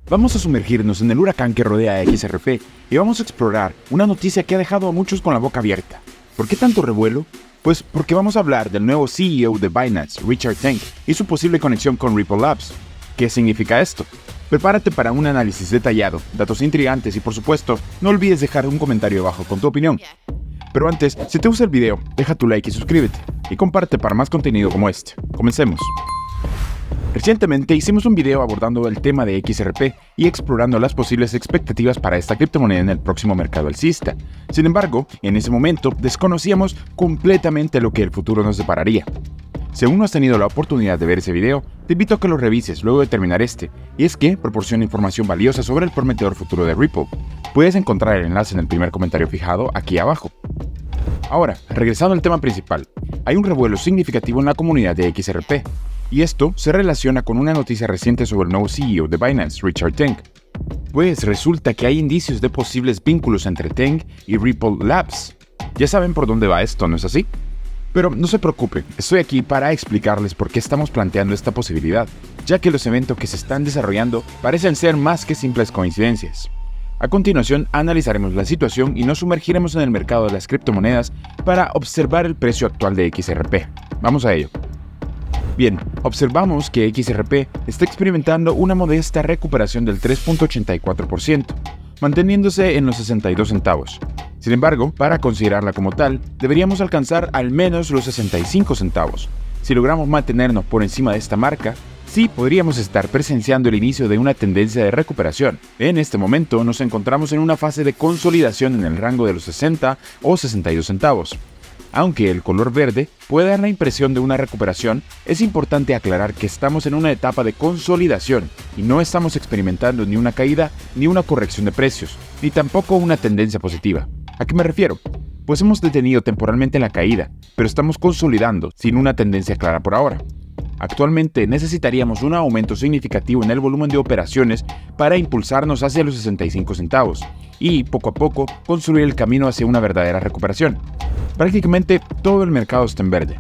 Vamos a sumergirnos en el huracán que rodea a XRP y vamos a explorar una noticia que ha dejado a muchos con la boca abierta. ¿Por qué tanto revuelo? Pues porque vamos a hablar del nuevo CEO de Binance, Richard Teng, y su posible conexión con Ripple Labs. ¿Qué significa esto? Prepárate para un análisis detallado, datos intrigantes y por supuesto, no olvides dejar un comentario abajo con tu opinión. Pero antes, si te gusta el video, deja tu like y suscríbete, y comparte para más contenido como este. Comencemos. Recientemente hicimos un video abordando el tema de XRP y explorando las posibles expectativas para esta criptomoneda en el próximo mercado alcista. Sin embargo, en ese momento desconocíamos completamente lo que el futuro nos depararía. Si aún no has tenido la oportunidad de ver ese video, te invito a que lo revises luego de terminar este, y es que proporciona información valiosa sobre el prometedor futuro de Ripple. Puedes encontrar el enlace en el primer comentario fijado aquí abajo. Ahora, regresando al tema principal, hay un revuelo significativo en la comunidad de XRP. Y esto se relaciona con una noticia reciente sobre el nuevo CEO de Binance, Richard Teng. Pues resulta que hay indicios de posibles vínculos entre Teng y Ripple Labs. Ya saben por dónde va esto, ¿no es así? Pero no se preocupen, estoy aquí para explicarles por qué estamos planteando esta posibilidad, ya que los eventos que se están desarrollando parecen ser más que simples coincidencias. A continuación, analizaremos la situación y nos sumergiremos en el mercado de las criptomonedas para observar el precio actual de XRP. Vamos a ello. Bien, observamos que XRP está experimentando una modesta recuperación del 3.84%, manteniéndose en los 62 centavos. Sin embargo, para considerarla como tal, deberíamos alcanzar al menos los 65 centavos. Si logramos mantenernos por encima de esta marca, sí podríamos estar presenciando el inicio de una tendencia de recuperación. En este momento nos encontramos en una fase de consolidación en el rango de los 60 o 62 centavos. Aunque el color verde puede dar la impresión de una recuperación, es importante aclarar que estamos en una etapa de consolidación y no estamos experimentando ni una caída ni una corrección de precios, ni tampoco una tendencia positiva. ¿A qué me refiero? Pues hemos detenido temporalmente la caída, pero estamos consolidando sin una tendencia clara por ahora. Actualmente necesitaríamos un aumento significativo en el volumen de operaciones para impulsarnos hacia los 65 centavos y poco a poco construir el camino hacia una verdadera recuperación. Prácticamente todo el mercado está en verde.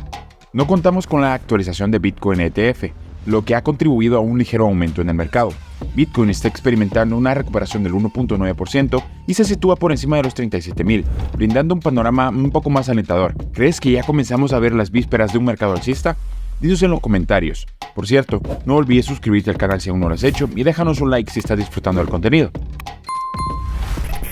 No contamos con la actualización de Bitcoin ETF, lo que ha contribuido a un ligero aumento en el mercado. Bitcoin está experimentando una recuperación del 1.9% y se sitúa por encima de los 37.000, brindando un panorama un poco más alentador. ¿Crees que ya comenzamos a ver las vísperas de un mercado alcista? Dinos en los comentarios. Por cierto, no olvides suscribirte al canal si aún no lo has hecho y déjanos un like si estás disfrutando del contenido.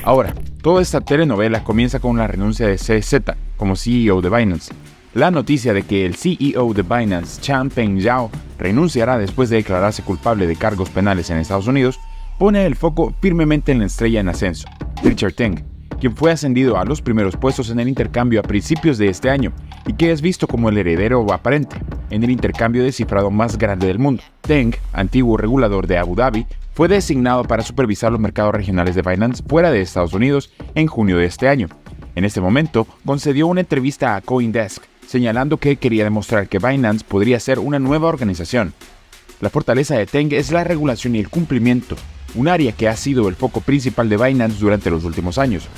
Ahora, toda esta telenovela comienza con la renuncia de CZ como CEO de Binance. La noticia de que el CEO de Binance, Changpeng Zhao, renunciará después de declararse culpable de cargos penales en Estados Unidos, pone el foco firmemente en la estrella en ascenso, Richard Teng, quien fue ascendido a los primeros puestos en el intercambio a principios de este año y que es visto como el heredero aparente en el intercambio de cifrado más grande del mundo. Teng, antiguo regulador de Abu Dhabi, fue designado para supervisar los mercados regionales de Binance fuera de Estados Unidos en junio de este año. En este momento, concedió una entrevista a CoinDesk, señalando que quería demostrar que Binance podría ser una nueva organización. La fortaleza de Teng es la regulación y el cumplimiento, un área que ha sido el foco principal de Binance durante los últimos años.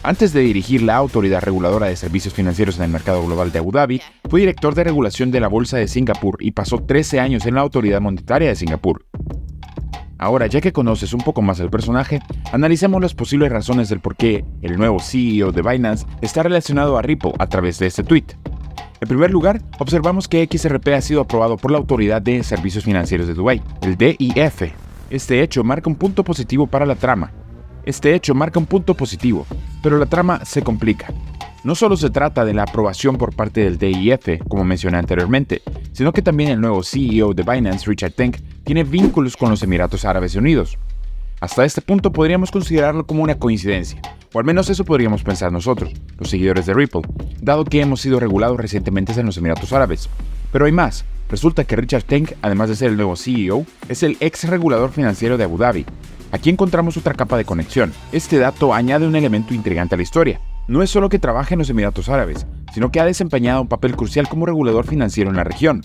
Antes de dirigir la autoridad reguladora de servicios financieros en el mercado global de Abu Dhabi, fue director de regulación de la Bolsa de Singapur y pasó 13 años en la Autoridad Monetaria de Singapur. Ahora, ya que conoces un poco más al personaje, analicemos las posibles razones del por qué el nuevo CEO de Binance está relacionado a Ripple a través de este tweet. En primer lugar, observamos que XRP ha sido aprobado por la Autoridad de Servicios Financieros de Dubái, el DIF. Este hecho marca un punto positivo para la trama. Pero la trama se complica. No solo se trata de la aprobación por parte del DIF, como mencioné anteriormente, sino que también el nuevo CEO de Binance, Richard Teng, tiene vínculos con los Emiratos Árabes Unidos. Hasta este punto podríamos considerarlo como una coincidencia, o al menos eso podríamos pensar nosotros, los seguidores de Ripple, dado que hemos sido regulados recientemente en los Emiratos Árabes. Pero hay más. Resulta que Richard Teng, además de ser el nuevo CEO, es el ex regulador financiero de Abu Dhabi. Aquí encontramos otra capa de conexión. Este dato añade un elemento intrigante a la historia. No es solo que trabaja en los Emiratos Árabes, sino que ha desempeñado un papel crucial como regulador financiero en la región.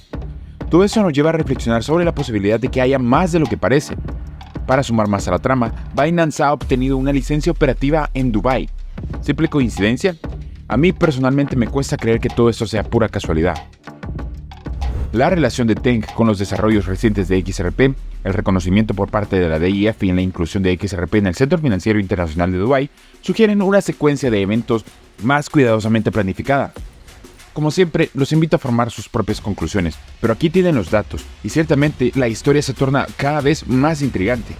Todo eso nos lleva a reflexionar sobre la posibilidad de que haya más de lo que parece. Para sumar más a la trama, Binance ha obtenido una licencia operativa en Dubái. ¿Simple coincidencia? A mí personalmente me cuesta creer que todo esto sea pura casualidad. La relación de Teng con los desarrollos recientes de XRP El reconocimiento por parte de la DIF y la inclusión de XRP en el Centro Financiero Internacional de Dubái sugieren una secuencia de eventos más cuidadosamente planificada. Como siempre, los invito a formar sus propias conclusiones, pero aquí tienen los datos, y ciertamente la historia se torna cada vez más intrigante.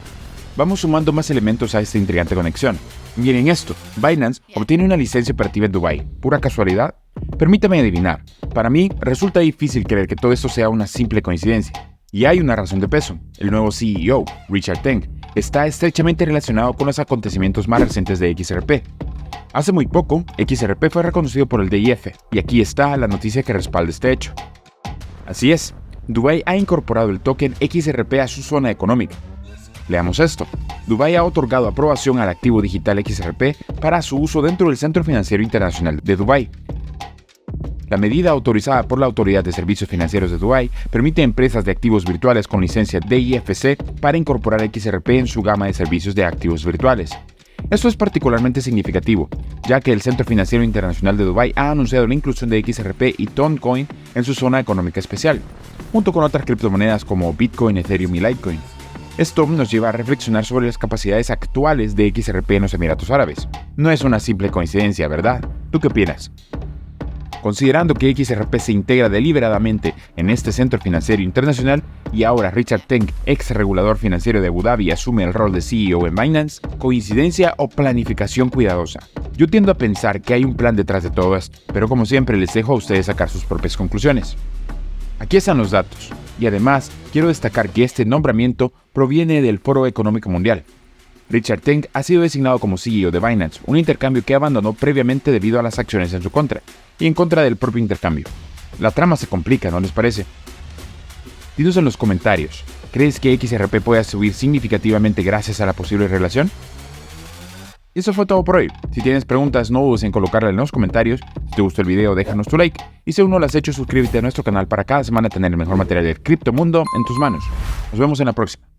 Vamos sumando más elementos a esta intrigante conexión. Miren esto, Binance obtiene una licencia operativa en Dubái. ¿Pura casualidad? Permítame adivinar. Para mí, resulta difícil creer que todo esto sea una simple coincidencia. Y hay una razón de peso. El nuevo CEO, Richard Teng, está estrechamente relacionado con los acontecimientos más recientes de XRP. Hace muy poco, XRP fue reconocido por el DIF, y aquí está la noticia que respalda este hecho. Así es, Dubái ha incorporado el token XRP a su zona económica. Leamos esto. Dubái ha otorgado aprobación al activo digital XRP para su uso dentro del Centro Financiero Internacional de Dubái. La medida autorizada por la Autoridad de Servicios Financieros de Dubái permite a empresas de activos virtuales con licencia DIFC para incorporar XRP en su gama de servicios de activos virtuales. Esto es particularmente significativo, ya que el Centro Financiero Internacional de Dubái ha anunciado la inclusión de XRP y Toncoin en su zona económica especial, junto con otras criptomonedas como Bitcoin, Ethereum y Litecoin. Esto nos lleva a reflexionar sobre las capacidades actuales de XRP en los Emiratos Árabes. No es una simple coincidencia, ¿verdad? ¿Tú qué opinas? Considerando que XRP se integra deliberadamente en este centro financiero internacional y ahora Richard Teng, ex regulador financiero de Abu Dhabi, asume el rol de CEO en Binance, ¿coincidencia o planificación cuidadosa? Yo tiendo a pensar que hay un plan detrás de todo esto, pero como siempre les dejo a ustedes sacar sus propias conclusiones. Aquí están los datos, y además quiero destacar que este nombramiento proviene del Foro Económico Mundial. Richard Teng ha sido designado como CEO de Binance, un intercambio que abandonó previamente debido a las acciones en su contra, y en contra del propio intercambio. La trama se complica, ¿no les parece? Dinos en los comentarios, ¿crees que XRP pueda subir significativamente gracias a la posible relación? Y eso fue todo por hoy. Si tienes preguntas, no dudes en colocarlas en los comentarios. Si te gustó el video, déjanos tu like. Y si aún no lo has hecho, suscríbete a nuestro canal para cada semana tener el mejor material del criptomundo en tus manos. Nos vemos en la próxima.